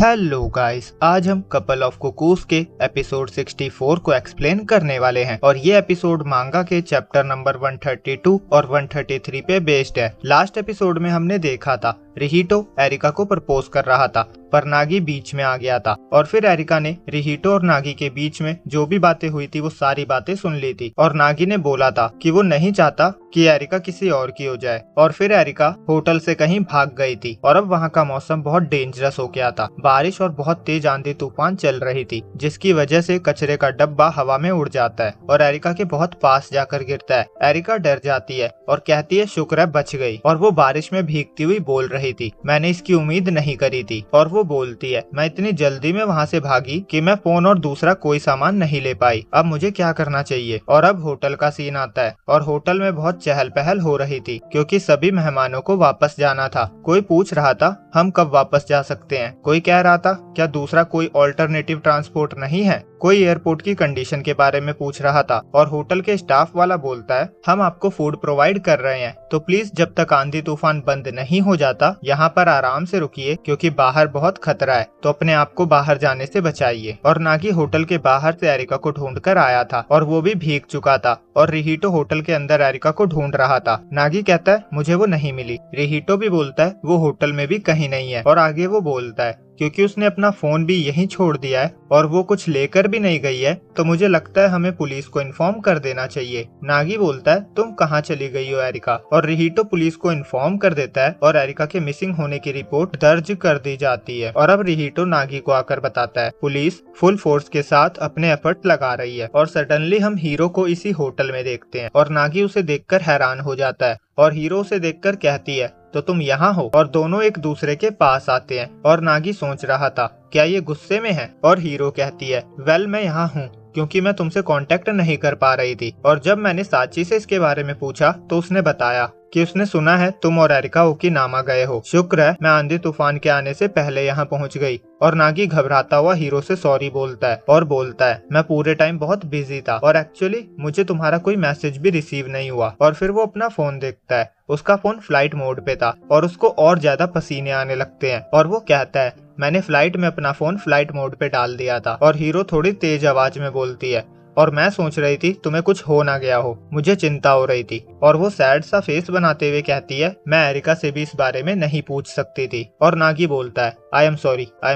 Hello guys, आज हम couple of cuckoos के एपिसोड 64 को एक्सप्लेन करने वाले हैं और ये एपिसोड मांगा के चैप्टर नंबर 132 और 133 पे बेस्ड है। लास्ट एपिसोड में हमने देखा था रिहिटो एरिका को प्रपोज कर रहा था पर नागी बीच में आ गया था और फिर एरिका ने रिहिटो और नागी के बीच में जो भी बातें हुई थी वो सारी बातें सुन ली थी और नागी ने बोला था कि वो नहीं चाहता कि एरिका किसी और की हो जाए और फिर एरिका होटल से कहीं भाग गई थी और अब वहाँ का मौसम बहुत डेंजरस हो गया था। बारिश और बहुत तेज आंधी तूफान चल रही थी जिसकी वजह से कचरे का डब्बा हवा में उड़ जाता है और एरिका के बहुत पास जाकर गिरता है। एरिका डर जाती है और कहती है शुक्र है बच गई और वो बारिश में भीगती हुई बोल रही थी मैंने इसकी उम्मीद नहीं करी थी। और वो बोलती है मैं इतनी जल्दी में वहाँ से भागी कि मैं फोन और दूसरा कोई सामान नहीं ले पाई, अब मुझे क्या करना चाहिए। और अब होटल का सीन आता है और होटल में बहुत चहल पहल हो रही थी क्योंकि सभी मेहमानों को वापस जाना था। कोई पूछ रहा था हम कब वापस जा सकते हैं, कोई कह रहा था क्या दूसरा कोई ऑल्टरनेटिव ट्रांसपोर्ट नहीं है, कोई एयरपोर्ट की कंडीशन के बारे में पूछ रहा था और होटल के स्टाफ वाला बोलता है हम आपको फूड प्रोवाइड कर रहे हैं तो प्लीज जब तक आंधी तूफान बंद नहीं हो जाता यहाँ पर आराम से रुकिए क्योंकि बाहर बहुत खतरा है, तो अपने आप को बाहर जाने से बचाइए। और नागी होटल के बाहर से एरिका को ढूंढ कर आया था और वो भी भीग चुका था और रिहिटो होटल के अंदर एरिका को ढूंढ रहा था। नागी कहता है मुझे वो नहीं मिली, रिहिटो भी बोलता है वो होटल में भी कहीं नहीं है और आगे वो बोलता है क्योंकि उसने अपना फोन भी यहीं छोड़ दिया है और वो कुछ लेकर भी नहीं गई है तो मुझे लगता है हमें पुलिस को इन्फॉर्म कर देना चाहिए। नागी बोलता है तुम कहाँ चली गई हो एरिका, और रिहिटो पुलिस को इन्फॉर्म कर देता है और एरिका के मिसिंग होने की रिपोर्ट दर्ज कर दी जाती है। और अब रिहिटो नागी को आकर बताता है पुलिस फुल फोर्स के साथ अपने एफर्ट लगा रही है और सडनली हम हीरो को इसी होटल में देखते हैं और नागी उसे देखकर हैरान हो जाता है और हीरो उसे देखकर कहती है तो तुम यहाँ हो, और दोनों एक दूसरे के पास आते हैं और नागी सोच रहा था क्या ये गुस्से में है और हीरो कहती है वेल मैं यहाँ हूँ क्योंकि मैं तुमसे कांटेक्ट नहीं कर पा रही थी और जब मैंने साची से इसके बारे में पूछा तो उसने बताया कि उसने सुना है तुम और एरिका ओकिनावा गए हो, शुक्र है मैं आंधी तूफान के आने से पहले यहाँ पहुँच गई। और नागी घबराता हुआ हीरो से सॉरी बोलता है और बोलता है मैं पूरे टाइम बहुत बिजी था और एक्चुअली मुझे तुम्हारा कोई मैसेज भी रिसीव नहीं हुआ। और फिर वो अपना फोन देखता है, उसका फोन फ्लाइट मोड पे था और उसको और ज्यादा पसीने आने लगते हैं और वो कहता है मैंने फ्लाइट में अपना फोन फ्लाइट मोड पे डाल दिया था। और हीरो थोड़ी तेज आवाज में बोलती है और मैं सोच रही थी तुम्हें कुछ हो ना गया हो, मुझे चिंता हो रही थी। और वो सैड सा फेस बनाते हुए कहती है मैं एरिका से भी इस बारे में नहीं पूछ सकती थी। और नागी बोलता है आई एम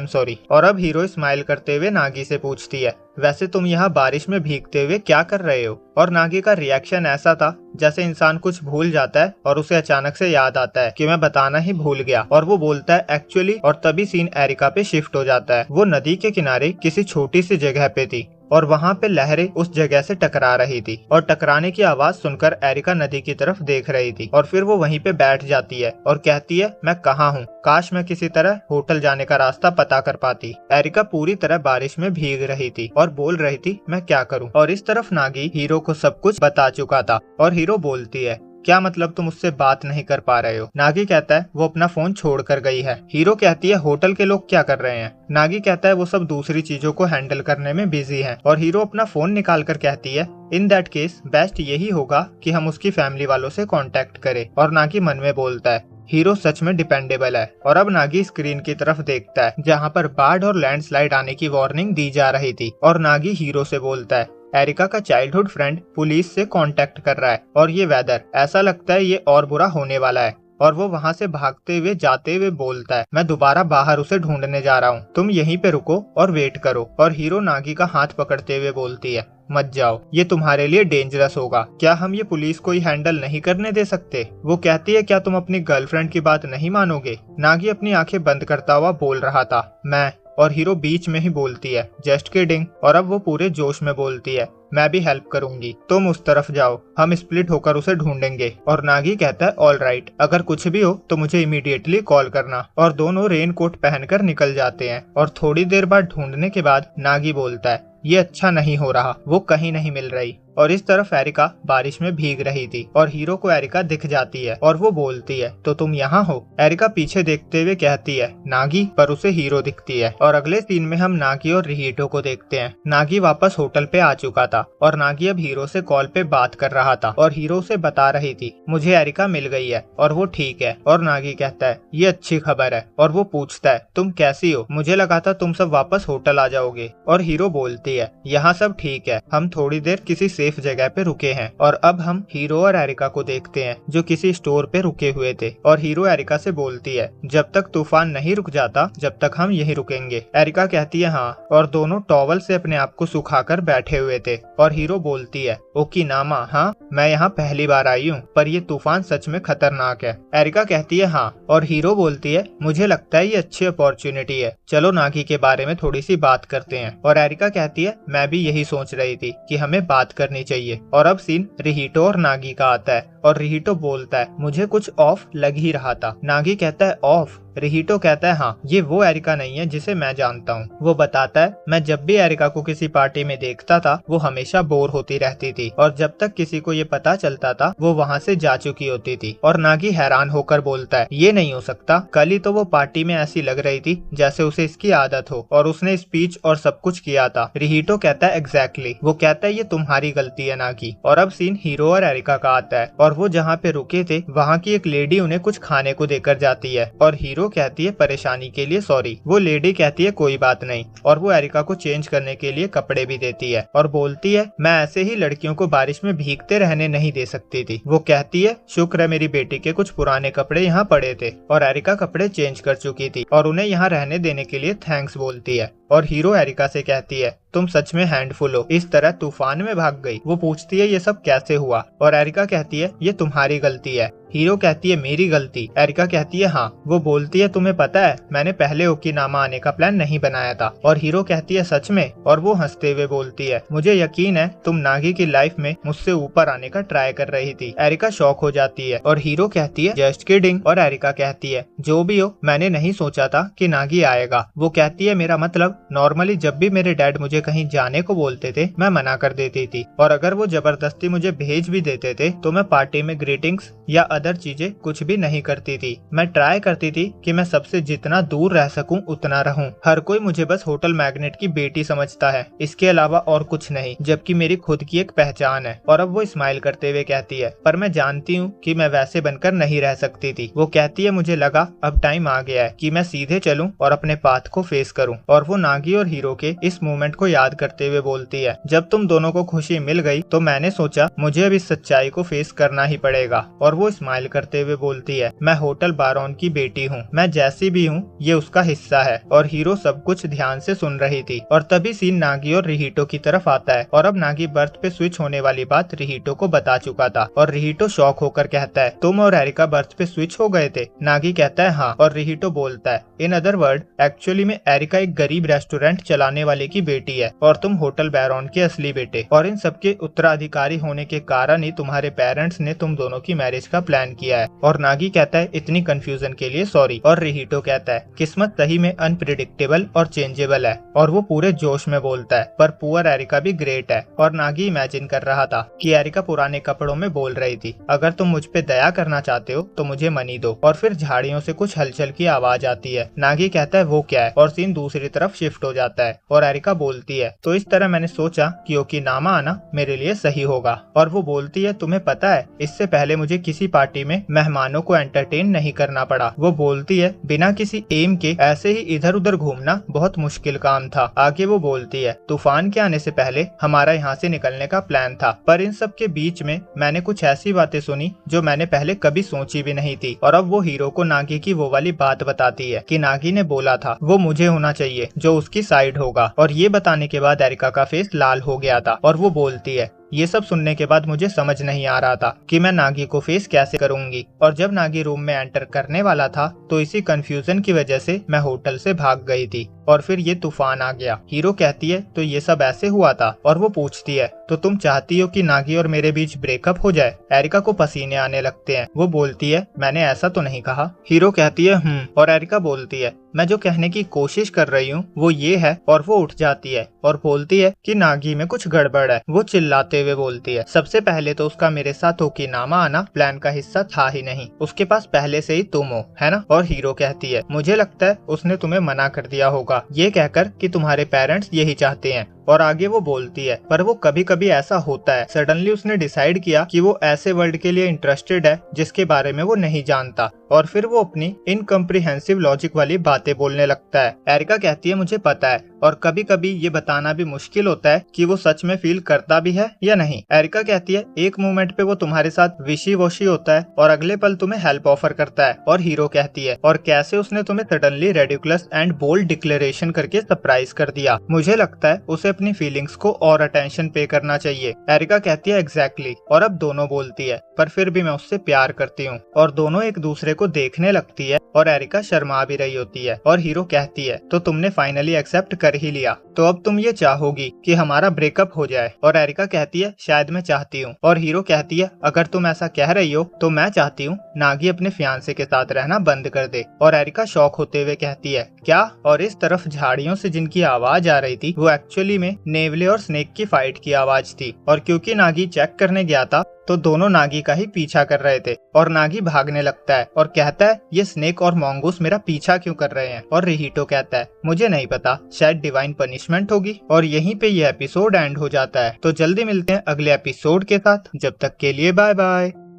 सॉरी। और अब हीरो स्माइल करते हुए नागी से पूछती है वैसे तुम यहाँ बारिश में भीगते हुए क्या कर रहे हो। और नागी का रिएक्शन ऐसा था जैसे इंसान कुछ भूल जाता है और उसे अचानक से याद आता है कि मैं बताना ही भूल गया। और वो बोलता है एक्चुअली, और तभी सीन एरिका पे शिफ्ट हो जाता है। वो नदी के किनारे किसी छोटी सी जगह पे थी और वहाँ पे लहरें उस जगह से टकरा रही थी और टकराने की आवाज सुनकर एरिका नदी की तरफ देख रही थी और फिर वो वहीं पे बैठ जाती है और कहती है मैं कहाँ हूँ, काश मैं किसी तरह होटल जाने का रास्ता पता कर पाती। एरिका पूरी तरह बारिश में भीग रही थी और बोल रही थी मैं क्या करूँ। और इस तरफ नागी हीरो को सब कुछ बता चुका था और हीरो बोलती है क्या मतलब तुम उससे बात नहीं कर पा रहे हो। नागी कहता है वो अपना फोन छोड़ कर गई है। हीरो कहती है होटल के लोग क्या कर रहे हैं। नागी कहता है वो सब दूसरी चीजों को हैंडल करने में बिजी हैं। और हीरो अपना फोन निकाल कर कहती है इन दैट केस बेस्ट यही होगा कि हम उसकी फैमिली वालों से कांटेक्ट करें। और नागी मन में बोलता है हीरो सच में डिपेंडेबल है। और अब नागी स्क्रीन की तरफ देखता है जहाँ पर बाढ़ और लैंडस्लाइड आने की वार्निंग दी जा रही थी और नागी हीरो से बोलता है एरिका का चाइल्डहुड फ्रेंड पुलिस से कांटेक्ट कर रहा है और ये वेदर ऐसा लगता है ये और बुरा होने वाला है। और वो वहाँ से भागते हुए जाते हुए बोलता है मैं दोबारा बाहर उसे ढूंढने जा रहा हूँ, तुम यहीं पे रुको और वेट करो। और हीरो नागी का हाथ पकड़ते हुए बोलती है मत जाओ, ये तुम्हारे लिए डेंजरस होगा, क्या हम ये पुलिस को ही हैंडल नहीं करने दे सकते। वो कहती है क्या तुम अपनी गर्लफ्रेंड की बात नहीं मानोगे। नागी अपनी आंखें बंद करता हुआ बोल रहा था मैं, और हीरो बीच में ही बोलती है जस्ट किडिंग। और अब वो पूरे जोश में बोलती है मैं भी हेल्प करूंगी, तुम उस तरफ जाओ, हम स्प्लिट होकर उसे ढूंढेंगे। और नागी कहता है ऑल राइट, अगर कुछ भी हो तो मुझे इमीडिएटली कॉल करना। और दोनों रेन कोट पहनकर निकल जाते हैं और थोड़ी देर बाद ढूंढने के बाद नागी बोलता है ये अच्छा नहीं हो रहा, वो कहीं नहीं मिल रही। और इस तरफ एरिका बारिश में भीग रही थी और हीरो को एरिका दिख जाती है और वो बोलती है तो तुम यहाँ हो। एरिका पीछे देखते हुए कहती है नागी, पर उसे हीरो दिखती है। और अगले सीन में हम नागी और रिहिटो को देखते हैं। नागी वापस होटल पे आ चुका था था और नागी अब हीरो से कॉल पे बात कर रहा था और हीरो से बता रही थी मुझे एरिका मिल गई है और वो ठीक है। और नागी कहता है ये अच्छी खबर है और वो पूछता है तुम कैसी हो, मुझे लगा था तुम सब वापस होटल आ जाओगे। और हीरो बोलती है यहाँ सब ठीक है, हम थोड़ी देर किसी सेफ जगह पे रुके हैं। और अब हम हीरो और एरिका को देखते हैं जो किसी स्टोर पे रुके हुए थे और हीरो एरिका से बोलती है जब तक तूफान नहीं रुक जाता जब तक हम यहीं रुकेंगे। एरिका कहती है हाँ, और दोनों टॉवल से अपने आप को सुखाकर बैठे हुए थे। और हीरो बोलती है ओकिनामा, हाँ मैं यहाँ पहली बार आई हूँ पर ये तूफान सच में खतरनाक है। एरिका कहती है हाँ, और हीरो बोलती है मुझे लगता है ये अच्छी अपॉर्चुनिटी है, चलो नागी के बारे में थोड़ी सी बात करते हैं। और एरिका कहती है मैं भी यही सोच रही थी कि हमें बात करनी चाहिए। और अब सीन रिहिटो और नागी का आता है और रिहिटो बोलता है मुझे कुछ ऑफ लग ही रहा था। नागी कहता है ऑफ? रिहिटो कहता है हाँ, ये वो एरिका नहीं है जिसे मैं जानता हूँ। वो बताता है मैं जब भी एरिका को किसी पार्टी में देखता था वो हमेशा बोर होती रहती थी और जब तक किसी को ये पता चलता था वो वहाँ से जा चुकी होती थी। और नागी हैरान होकर बोलता है ये नहीं हो सकता, कल ही तो वो पार्टी में ऐसी लग रही थी जैसे उसे इसकी आदत हो और उसने स्पीच और सब कुछ किया था। रिहिटो कहता है एग्जैक्टली। वो कहता है ये तुम्हारी गलती है नागी। और अब सीन हीरो और एरिका का आता है और वो जहाँ पे रुके थे वहाँ की एक लेडी उन्हें कुछ खाने को देकर जाती है और हीरो कहती है परेशानी के लिए सॉरी। वो लेडी कहती है कोई बात नहीं और वो एरिका को चेंज करने के लिए कपड़े भी देती है और बोलती है मैं ऐसे ही लड़कियों को बारिश में भीगते रहने नहीं दे सकती थी। वो कहती है शुक्र है मेरी बेटी के कुछ पुराने कपड़े यहाँ पड़े थे। और एरिका कपड़े चेंज कर चुकी थी और उन्हें यहाँ रहने देने के लिए थैंक्स बोलती है। और हीरो एरिका से कहती है तुम सच में हैंडफुल हो, इस तरह तूफान में भाग गई। वो पूछती है ये सब कैसे हुआ और एरिका कहती है ये तुम्हारी गलती है। हीरो कहती है मेरी गलती? एरिका कहती है हाँ। वो बोलती है तुम्हें पता है मैंने पहले ओकिनामा आने का प्लान नहीं बनाया था। और हीरो कहती है सच में? और वो हंसते हुए बोलती है मुझे यकीन है तुम नागी की लाइफ में मुझसे ऊपर आने का ट्राई कर रही थी। एरिका शॉक हो जाती है और हीरो कहती है जस्ट किडिंग। और एरिका कहती है जो भी हो मैंने नहीं सोचा था कि नागी आएगा। वो कहती है मेरा मतलब नॉर्मली जब भी मेरे डैड मुझे कहीं जाने को बोलते थे मैं मना कर देती थी और अगर वो जबरदस्ती मुझे भेज भी देते थे तो मैं पार्टी में ग्रीटिंग्स या अदर चीजें कुछ भी नहीं करती थी। मैं ट्राई करती थी कि मैं सबसे जितना दूर रह सकूं उतना रहूं। हर कोई मुझे बस होटल मैग्नेट की बेटी समझता है, इसके अलावा और कुछ नहीं, जबकि मेरी खुद की एक पहचान है। और अब वो स्माइल करते हुए कहती है पर मैं जानती हूँ कि मैं वैसे बनकर नहीं रह सकती थी। वो कहती है मुझे लगा अब टाइम आ गया है कि मैं सीधे चलूं और अपने पाथ को फेस करूं। और वो नागी और हीरो के इस मोमेंट को याद करते हुए बोलती है जब तुम दोनों को खुशी मिल गई तो मैंने सोचा मुझे अब इस सच्चाई को फेस करना ही पड़ेगा। और वो स्माइल करते हुए बोलती है मैं होटल बारोन की बेटी हूँ, मैं जैसी भी हूँ ये उसका हिस्सा है। और हीरो सब कुछ ध्यान से सुन रही थी। और तभी सीन नागी और रिहिटो की तरफ आता है और अब नागी बर्थ पे स्विच होने वाली बात रिहिटो को बता चुका था। और रिहिटो शॉक होकर कहता है तुम और एरिका बर्थ पे स्विच हो गए थे? नागी कहता है हाँ। और रिहिटो बोलता है इन अदर वर्ड एक्चुअली में एरिका एक गरीब रेस्टोरेंट चलाने वाले की बेटी है और तुम होटल बैरोन के असली बेटे, और इन सबके उत्तराधिकारी होने के कारण ही तुम्हारे पेरेंट्स ने तुम दोनों की मैरिज का प्लान किया है। और नागी कहता है इतनी कंफ्यूजन के लिए सॉरी। और रिहिटो कहता है किस्मत सही में अनप्रिडिक्टेबल और चेंजेबल है। और वो पूरे जोश में बोलता है पर पुअर एरिका भी ग्रेट है। और नागी इमेजिन कर रहा था कि एरिका पुराने कपड़ों में बोल रही थी अगर तुम मुझ पे दया करना चाहते हो तो मुझे मनी दो। और फिर झाड़ियों से कुछ हलचल की आवाज आती है। नागी कहता है वो क्या है? और सीन दूसरी तरफ शिफ्ट हो जाता है और एरिका बोलती है तो इस तरह मैंने सोचा कि ओकिनामा आना मेरे लिए सही होगा। और वो बोलती है तुम्हें पता है इससे पहले मुझे किसी पार्टी में मेहमानों को एंटरटेन नहीं करना पड़ा। वो बोलती है बिना किसी एम के ऐसे ही इधर उधर घूमना बहुत मुश्किल काम था। आगे वो बोलती है तूफान के आने से पहले हमारा यहाँ से निकलने का प्लान था पर इन सब के बीच में मैंने कुछ ऐसी बातें सुनी जो मैंने पहले कभी सोची भी नहीं थी। और अब वो हीरो को नागी की वो वाली बात बताती है कि नागी ने बोला था वो मुझे होना चाहिए जो उसकी साइड होगा। और ये बताने के बाद एरिका का फेस लाल हो गया था और वो बोलती है ये सब सुनने के बाद मुझे समझ नहीं आ रहा था कि मैं नागी को फेस कैसे करूंगी। और जब नागी रूम में एंटर करने वाला था तो इसी कंफ्यूजन की वजह से मैं होटल से भाग गई थी और फिर ये तूफान आ गया। हीरो कहती है तो ये सब ऐसे हुआ था? और वो पूछती है तो तुम चाहती हो कि नागी और मेरे बीच ब्रेकअप हो जाए? एरिका को पसीने आने लगते हैं। वो बोलती है मैंने ऐसा तो नहीं कहा। हीरो कहती है और एरिका बोलती है मैं जो कहने की कोशिश कर रही हूँ वो ये है। और वो उठ जाती है और बोलती है कि नागी में कुछ गड़बड़ है। वो चिल्लाते हुए बोलती है सबसे पहले तो उसका मेरे साथ ओकिनामा आना प्लान का हिस्सा था ही नहीं, उसके पास पहले से ही तुम हो, है ना? और हीरो कहती है मुझे लगता है उसने तुम्हें मना कर दिया होगा ये कहकर कि तुम्हारे पेरेंट्स यही चाहते हैं। और आगे वो बोलती है पर वो कभी कभी ऐसा होता है, सडनली उसने डिसाइड किया कि वो ऐसे वर्ल्ड के लिए इंटरेस्टेड है जिसके बारे में वो नहीं जानता और फिर वो अपनी इनकम्प्रिहेंसिव लॉजिक वाली बातें बोलने लगता है। एरिका कहती है मुझे पता है और कभी कभी ये बताना भी मुश्किल होता है कि वो सच में फील करता भी है या नहीं। एरिका कहती है एक मोमेंट पे वो तुम्हारे साथ विशी वोशी होता है और अगले पल तुम्हें हेल्प ऑफर करता है। और हीरो कहती है और कैसे उसने तुम्हें suddenly ridiculous and bold declaration करके सरप्राइज कर दिया। मुझे लगता है उसे अपनी फीलिंग्स को और अटेंशन पे करना चाहिए। एरिका कहती है एग्जैक्टली और अब दोनों बोलती है पर फिर भी मैं उससे प्यार करती हूँ और दोनों एक दूसरे को देखने लगती है और एरिका शर्मा भी रही होती है और हीरो कहती है तो तुमने फाइनली एक्सेप्ट कर ही लिया, तो अब तुम ये चाहोगी कि हमारा ब्रेकअप हो जाए। और एरिका कहती है शायद मैं चाहती हूँ और हीरो कहती है अगर तुम ऐसा कह रही हो तो मैं चाहती हूँ नागी अपने फियांसे के साथ रहना बंद कर दे। और एरिका शॉक होते हुए कहती है क्या? और इस तरफ झाड़ियों से जिनकी आवाज आ रही थी वो एक्चुअली में नेवले और स्नेक की फाइट की आवाज थी। और क्योंकि नागी चेक करने गया था तो दोनों नागी का ही पीछा कर रहे थे और नागी भागने लगता है और कहता है ये स्नेक और मोंगूस मेरा पीछा क्यों कर रहे हैं। और रिहीटो कहता है मुझे नहीं पता, शायद डिवाइन पनिशमेंट होगी। और यहीं पे ये एपिसोड एंड हो जाता है। तो जल्दी मिलते हैं अगले एपिसोड के साथ, जब तक के लिए बाय बाय।